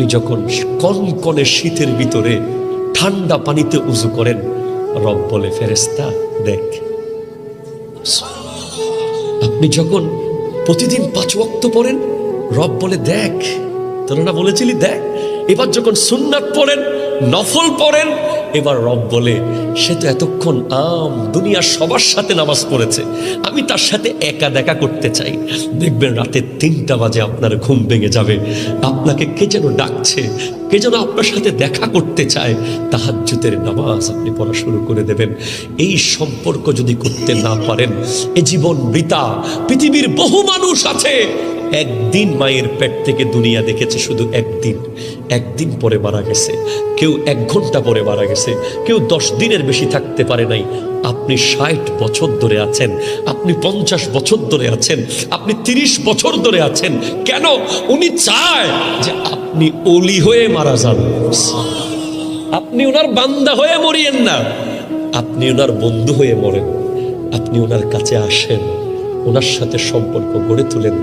আপনি যখন কনকনে শীতের ভিতরে ঠান্ডা পানিতে উযু করেন, রব বলে ফেরেশতা দেখ। আপনি যখন প্রতিদিন 5 ওয়াক্ত পড়েন, রব বলে দেখ। তোরা না বলেছিলি দেখ। এবার যখন সুন্নাত পড়েন, নফল পড়েন, এবার রব বলে সে তো এতক্ষণ দুনিয়ার সবার সাথে নামাজ পড়েছে, আমি তার সাথে একা দেখা করতে চাই। দেখবেন রাতে 3টা বাজে আপনার ঘুম ভেঙে যাবে, আপনাকে কে যেন ডাকছে, কে যেন আপনার সাথে দেখা করতে চায়। তাহাজ্জুদের নামাজ আপনি পড়া শুরু করে দেবেন। এই সম্পর্ক যদি করতে না পারেন, এ জীবন বৃথা। পৃথিবীর বহু মানুষ আছে একদিন মায়ের পেট থেকে দুনিয়া দেখেছে, শুধু একদিন পরে মারা গেছে। কেউ 1 ঘন্টা পরে মারা গেছে, কেউ 10 দিনের বেশি থাকতে পারে নাই। আপনি 60 বছর ধরে আছেন, আপনি 50 বছর ধরে আছেন, আপনি 30 বছর ধরে আছেন। কেন? উনি চায় যে আপনি ওলি হয়ে মারা যান। আপনি ওনার বান্দা হয়ে মরিয়েন না, আপনি ওনার বন্ধু হয়ে মরেন। আপনি ওনার কাছে আসেন, ওনার সাথে সম্পর্ক গড়ে তোলেন।